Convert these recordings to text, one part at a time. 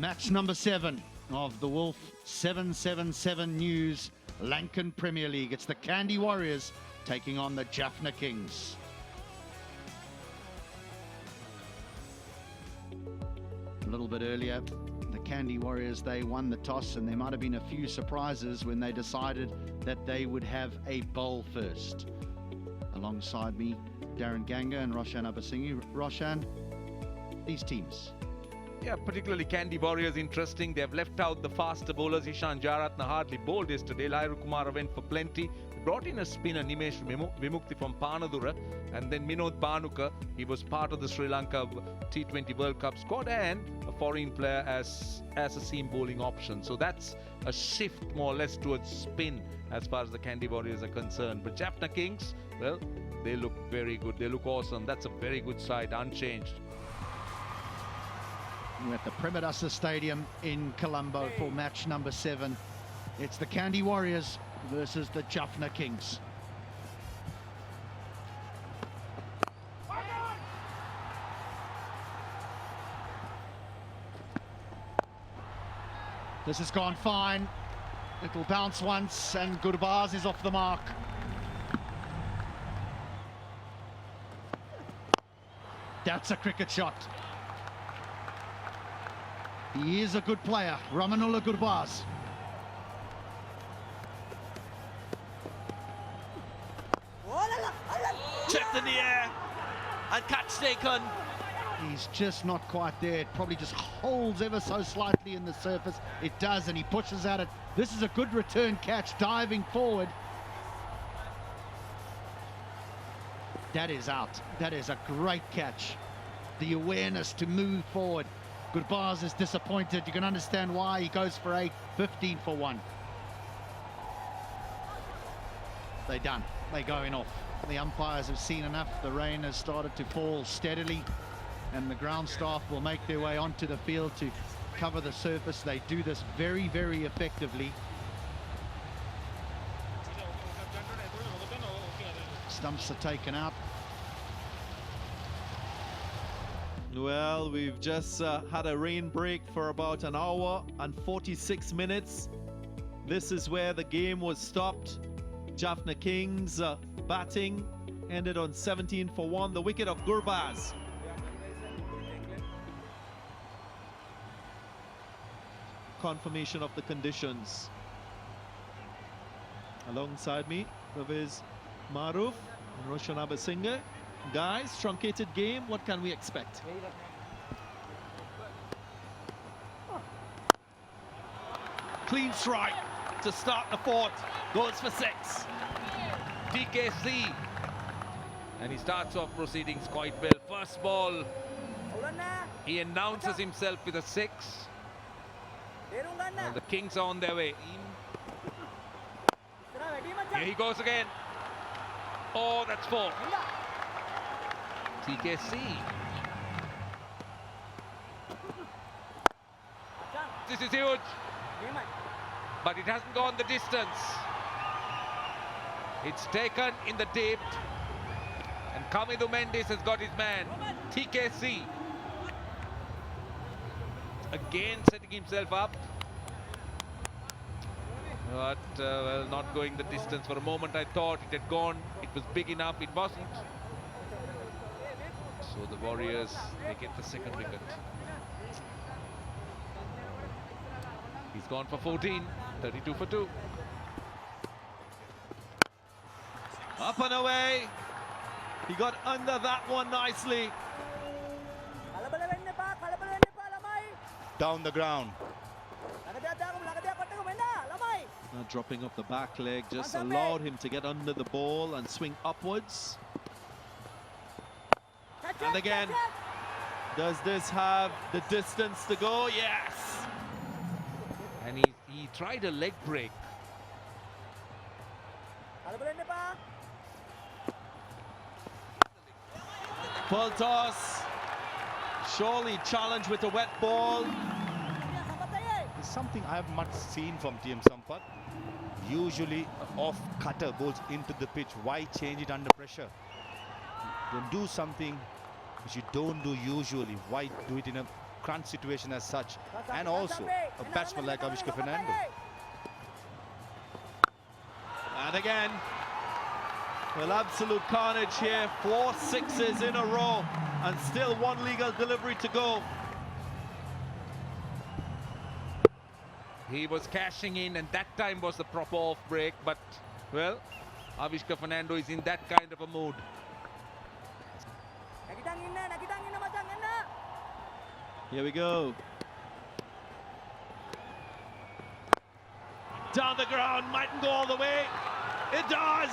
Match number 7 of the Wolf 777 News Lankan Premier League. It's the Kandy Warriors taking on the Jaffna Kings. A little bit earlier, the Kandy Warriors, they won the toss, and there might have been a few surprises when they decided that they would have a bowl first. Alongside me, Darren Ganga and Roshan Abasingi. Roshan, these teams. Yeah, particularly Kandy Warriors interesting. They've left out the faster bowlers. Ishan Jaratna hardly bowled yesterday. Lairu Kumara went for plenty. They brought in a spinner, Nimesh Vimukthi from Panadura, and then Minod Banuka. He was part of the Sri Lanka T20 World Cup squad, and a foreign player as a seam bowling option. So that's a shift more or less towards spin as far as the Kandy Warriors are concerned. But Jaffna Kings, well, they look very good. They look awesome. That's a very good side, unchanged. We're at the Premadasa Stadium in Colombo for match number 7. It's the Kandy Warriors versus the Jaffna Kings. This has gone fine. It'll bounce once, and Gurbaz is off the mark. That's a cricket shot. He is a good player, Ramanullah Gurbaz. Chipped in the air and catch taken. He's just not quite there. It probably just holds ever so slightly in the surface. It does, and he pushes at it. This is a good return catch, diving forward. That is out. That is a great catch. The awareness to move forward. Gurbaz is disappointed. You can understand why. He goes for a 15 for 1. They're done. They're going off. The umpires have seen enough. The rain has started to fall steadily, and the ground staff will make their way onto the field to cover the surface. They do this very, very effectively. Stumps are taken out. Well, we've just had a rain break for about an hour and 46 minutes. This is where the game was stopped. Jaffna Kings batting ended on 17 for 1. The wicket of Gurbaz. Confirmation of the conditions. Alongside me, Raviz Maruf and Roshan Abasinga. Guys, truncated game, what can we expect? Clean strike to start the 4th. Goes for 6. TKC. And he starts off proceedings quite well. First ball, he announces himself with a 6. And the Kings are on their way. Here he goes again. Oh, that's 4. TKC. This is huge. But it hasn't gone the distance. It's taken in the deep. And Kamidu Mendes has got his man. TKC. Again setting himself up. But, well, not going the distance. For a moment I thought it had gone. It was big enough. It wasn't. So the Warriors, they get the 2nd wicket. He's gone for 14, 32 for 2. Up and away. He got under that one nicely. Down the ground. Now dropping off the back leg just allowed him to get under the ball and swing upwards. And again, does this have the distance to go? Yes! And he tried a leg break. Full toss. Surely challenge with a wet ball. It's something I have much seen from TM Sampath. Usually off cutter goes into the pitch. Why change it under pressure? Then do something which you don't do usually. Why do it in a crunch situation as such, and also a batsman like Avishka Fernando. And again, well, absolute carnage here. 4 sixes in a row, and still one legal delivery to go. He was cashing in, and that time was the proper off break, but, well, Avishka Fernando is in that kind of a mood. Here we go. Down the ground, mightn't go all the way. It does!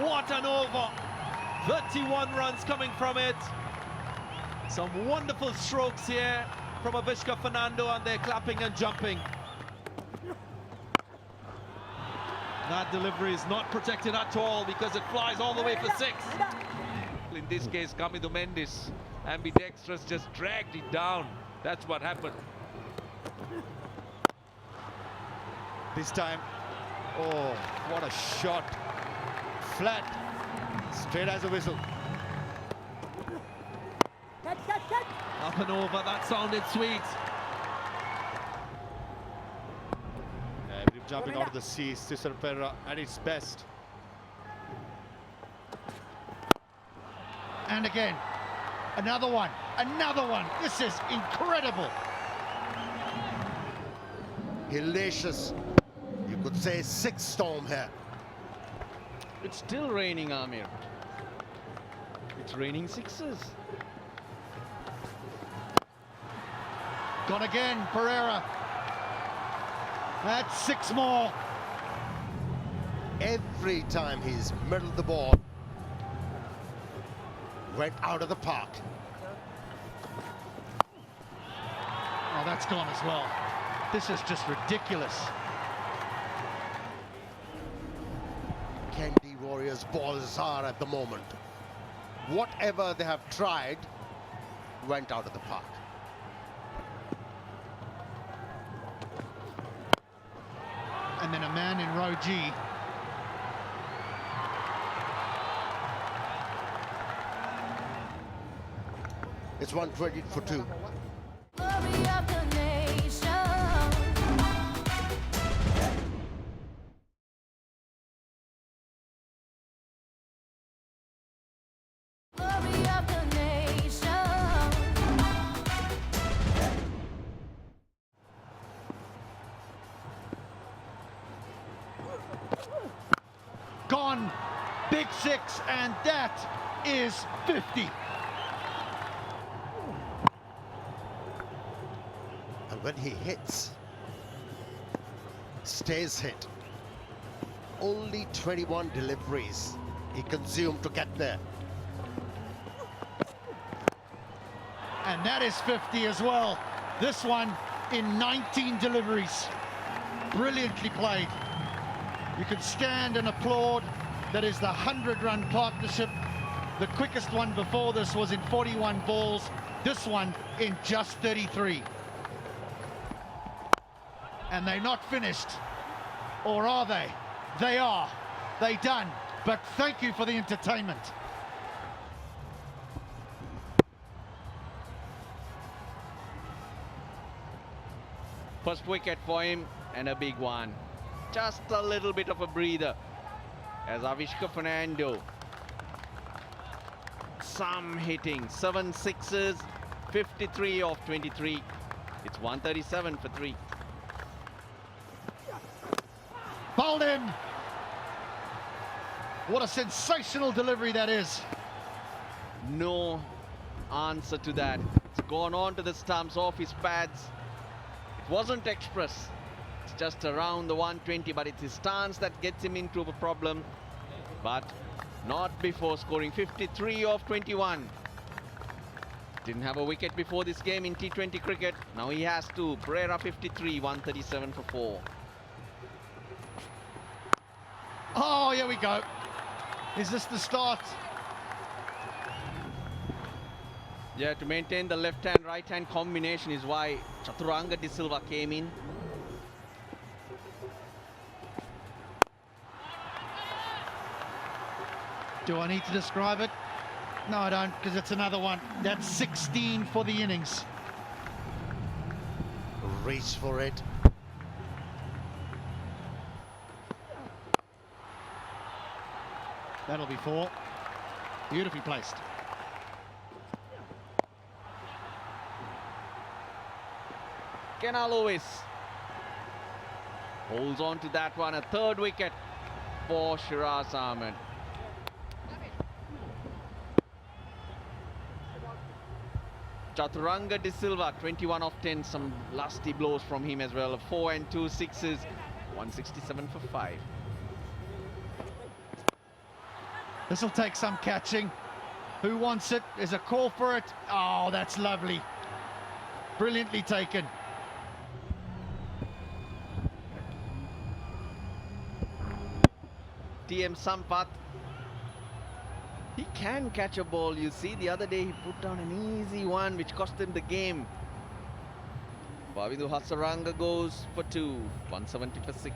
What an over! 31 runs coming from it. Some wonderful strokes here from Avishka Fernando, and they're clapping and jumping. That delivery is not protected at all because it flies all the way for 6. In this case, Kamidu Mendis, ambidextrous, just dragged it down. That's what happened. This time, oh, what a shot. Flat, straight as a whistle. Up and over, that sounded sweet. Jumping out of the sea, Cesar Pereira at its best. And again, another one. This is incredible. Hellacious. You could say 6 storm here. It's still raining, Amir. It's raining sixes. Gone again, Pereira. That's 6 more. Every time he's middled the ball, went out of the park. Oh, that's gone as well. This is just ridiculous. Kandy Warriors' balls are at the moment. Whatever they have tried went out of the park. And then a man in row G. It's 120 for 2. Glory of the nation. Glory of the nation. Gone. Big 6, and that is 50. And when he hits, stays hit. Only 21 deliveries he consumed to get there. And that is 50 as well. This one in 19 deliveries. Brilliantly played. You can stand and applaud. That is the 100-run partnership. The quickest one before this was in 41 balls. This one in just 33. And they're not finished. Or are they? They are. They done. But thank you for the entertainment. First wicket for him, and a big one. Just a little bit of a breather as Avishka Fernando. Some hitting, 7 sixes, 53 of 23. It's 137 for 3. Bowled him. What a sensational delivery that is. No answer to that. It's gone on to the stumps off his pads. It wasn't express. It's just around the 120, but it's his stance that gets him into a problem. But not before scoring 53 of 21. Didn't have a wicket before this game in T20 cricket. Now he has to. Pereira 53, 137 for 4. Oh, here we go. Is this the start? Yeah, to maintain the left-hand, right-hand combination is why Chaturanga De Silva came in. Do I need to describe it? No, I don't, because it's another one. That's 16 for the innings. Reach for it. That'll be 4. Beautifully placed. Kenna Lewis holds on to that one. A third wicket for Shiraz Ahmed. Chaturanga De Silva, 21 of 10. Some lusty blows from him as well. 4 and 2 sixes. 167 for 5. This will take some catching. Who wants it? There's a call for it. Oh, that's lovely. Brilliantly taken. TM Sampath. He can catch a ball, you see. The other day he put down an easy one which cost him the game. Vavindu Hasaranga goes for 2. 170 for 6.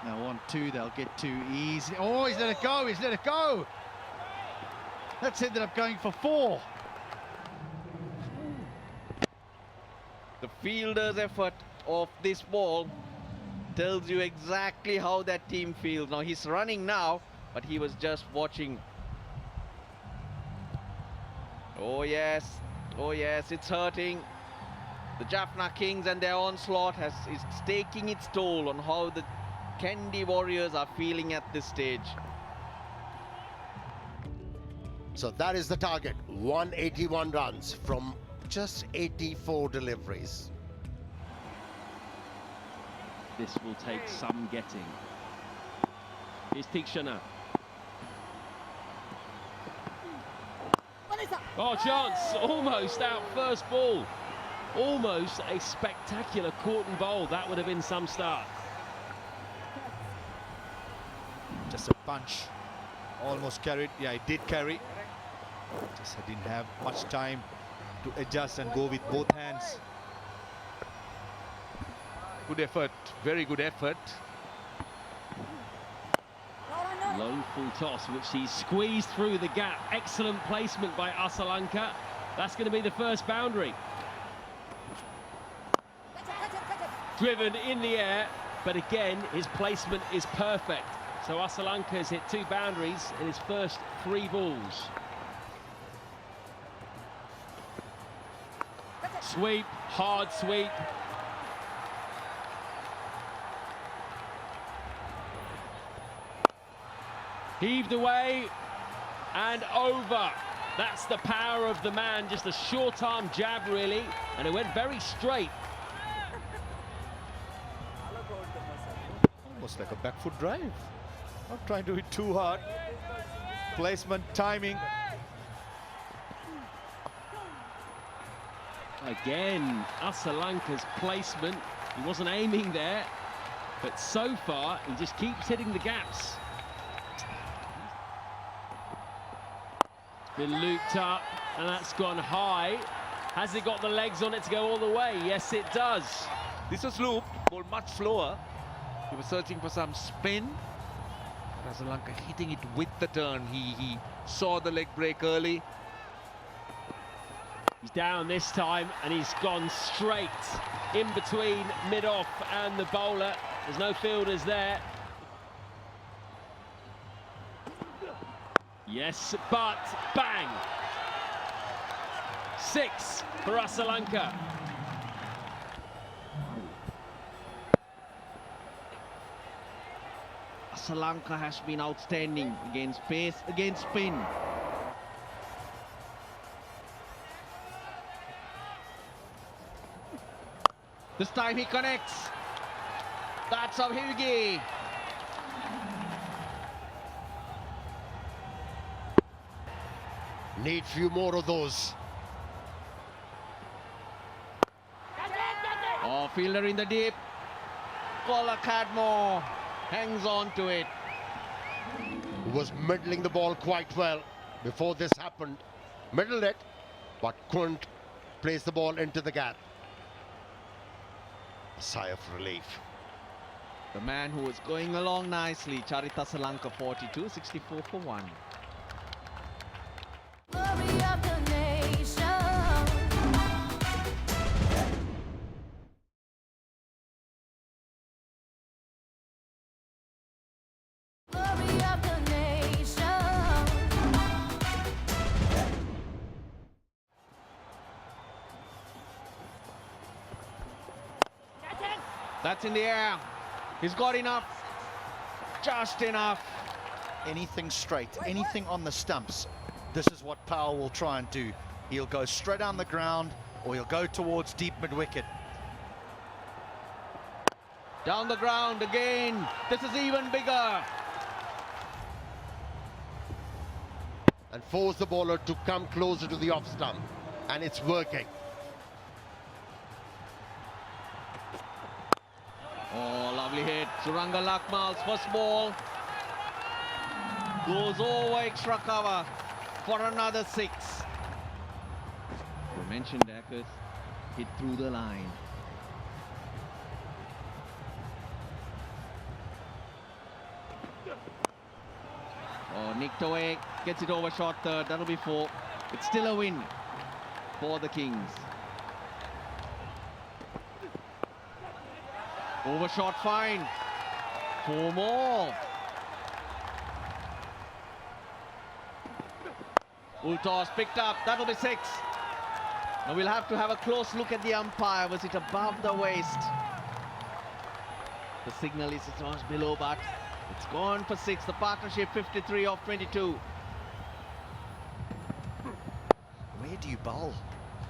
They'll want 2, they'll get 2 easy. Oh, he's let it go, he's let it go. That's ended up going for 4. The fielder's effort of this ball tells you exactly how that team feels. Now he's running now, but he was just watching. Oh yes, it's hurting. The Jaffna Kings and their onslaught is taking its toll on how the Kandy Warriors are feeling at this stage. So that is the target. 181 runs from just 84 deliveries. This will take some getting. Here's Tikshana. Oh, chance, almost out first ball. Almost a spectacular caught and bowled. That would have been some start. Just a punch. Almost carried. Yeah, it did carry. Just I didn't have much time to adjust and go with both hands. Good effort, very good effort. Low full toss, which he squeezed through the gap. Excellent placement by Asalanka. That's going to be the first boundary. Driven in the air, but again, his placement is perfect. So Asalanka has hit 2 boundaries in his first 3 balls. Sweep, hard sweep. Heaved away and over. That's the power of the man. Just a short arm jab, really, and it went very straight. Almost like a back foot drive. Not trying to hit too hard. Placement, timing. Again, Asalanka's placement. He wasn't aiming there, but so far he just keeps hitting the gaps. Been looped up, and that's gone high. Has it got the legs on it to go all the way? Yes, it does. This was looped, ball much slower. He was searching for some spin. Asalanka hitting it with the turn. He saw the leg break early. He's down this time, and he's gone straight in between mid-off and the bowler. There's no fielders there. Yes, but bang! 6 for Asalanka. Asalanka has been outstanding against pace, against spin. This time he connects. That's how Hivgi. Need few more of those. Oh, fielder in the deep. Kola Cadmore hangs on to it. Was middling the ball quite well before this happened. Middled it, but couldn't place the ball into the gap. A sigh of relief. The man who is going along nicely, Charita Salanka 42, 64 for 1. Glory of the nation. Glory of the nation. That's in the air. He's got enough. Just enough. Anything straight, anything on the stumps. This is what Powell will try and do. He'll go straight on the ground or he'll go towards deep mid-wicket. Down the ground again. This is even bigger. And force the bowler to come closer to the off stump. And it's working. Oh, lovely hit. Suranga Lakmal's first ball. Goes over extra cover for another 6. We mentioned Akers hit through the line. Oh, nicked away. Gets it over short third. That'll be 4. It's still a win for the Kings. Overshot fine. 4 more. Full toss picked up. That'll be 6. Now we'll have to have a close look at the umpire. Was it above the waist? The signal is it was below, but it's gone for 6. The partnership 53 off 22. Where do you bowl?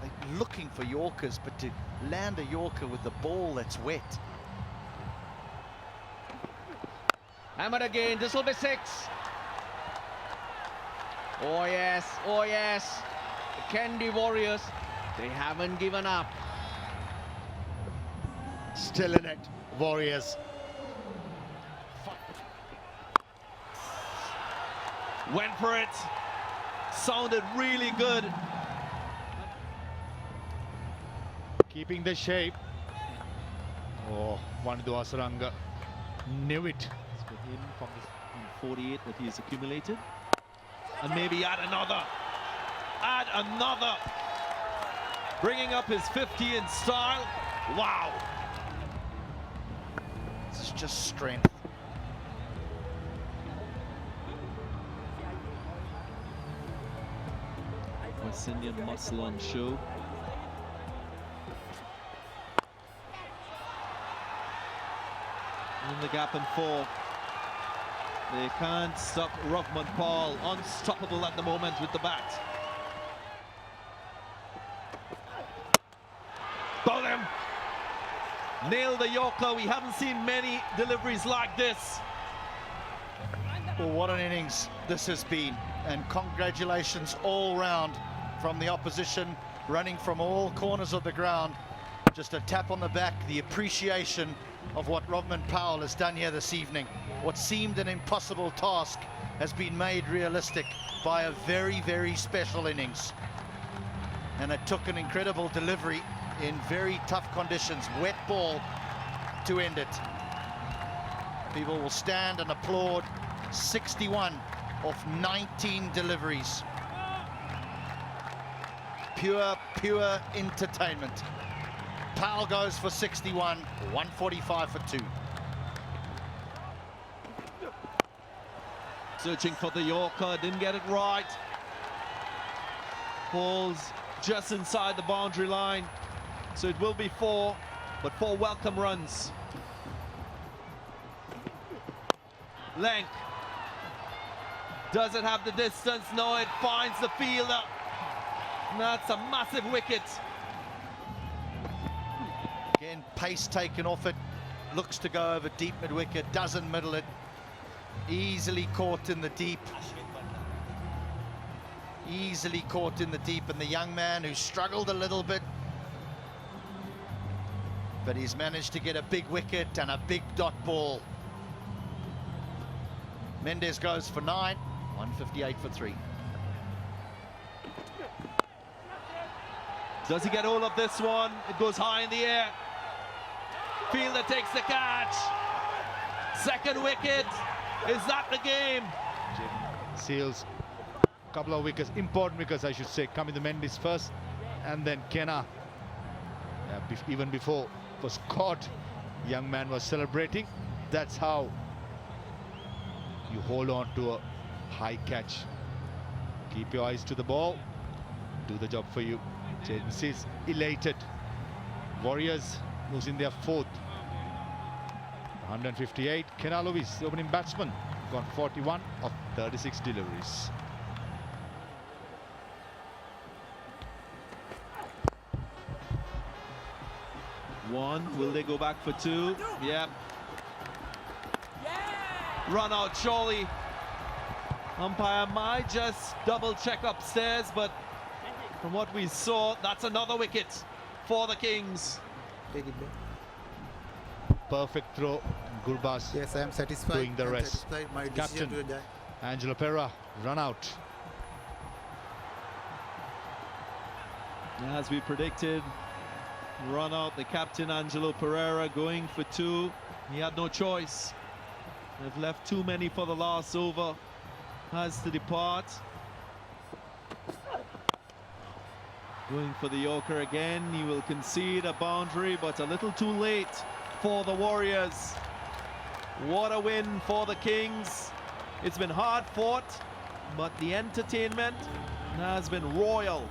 They're looking for Yorkers, but to land a Yorker with the ball that's wet. Hammered again. This will be 6. Oh yes, oh yes. The Kandy Warriors, they haven't given up. Still in it, Warriors. Went for it. Sounded really good. Keeping the shape. Oh, Vandu Asaranga knew it. It's for him from the 48 that he has accumulated. And maybe add another. Add another. Bringing up his 50 in style. Wow. This is just strength. West Indian muscle on show. In the gap and 4. They can't stop Rovman Paul. Unstoppable at the moment with the bat. Bowled him. Nailed the Yorker. We haven't seen many deliveries like this. Well, what an innings this has been. And congratulations all round from the opposition, running from all corners of the ground. Just a tap on the back, the appreciation of what Rovman Powell has done here this evening. What seemed an impossible task has been made realistic by a very, very special innings. And it took an incredible delivery in very tough conditions, wet ball to end it. People will stand and applaud. 61 of 19 deliveries. Pure entertainment. Powell goes for 61, 145 for 2. Searching for the Yorker, didn't get it right. Ball's just inside the boundary line. So it will be 4, but 4 welcome runs. Length. Does it have the distance? No, it finds the fielder. That's a massive wicket. Again, pace taken off it. Looks to go over deep mid-wicket, doesn't middle it. Easily caught in the deep. Easily caught in the deep, and the young man who struggled a little bit, but he's managed to get a big wicket and a big dot ball. Mendes goes for 9, 158 for 3. Does he get all of this one? It goes high in the air. Fielder takes the catch. Second wicket. Is that the game? Seals a couple of wickets, important wickets I should say, coming to Mendes first and then Kenna. Even before it was caught, young man was celebrating. That's how you hold on to a high catch. Keep your eyes to the ball, do the job for you. Jaden is elated. Warriors losing their fourth. 158. Kenna Lewis, the opening batsman, gone 41 of 36 deliveries. One. Will they go back for two? Yep. Run out surely. Umpire might just double check upstairs, but from what we saw, that's another wicket for the Kings. Perfect throw. Gurbaz Yes, I am satisfied. doing the I am rest. satisfied. My decision Captain to die. Angelo Pereira run out. As we predicted, run out the captain Angelo Pereira going for two. He had no choice. They've left too many for the last over. Has to depart. Going for the Yorker again. He will concede a boundary, but a little too late for the Warriors. What a win for the Kings. It's been hard fought, but the entertainment has been royal.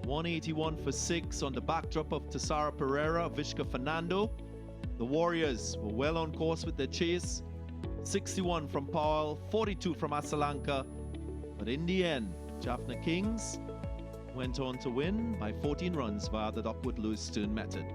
181 for 6 on the backdrop of Tessara Pereira, Vishka Fernando. The Warriors were well on course with their chase. 61 from Powell, 42 from Asalanka. But in the end, Jaffna Kings went on to win by 14 runs via the Duckworth-Lewis Stern method.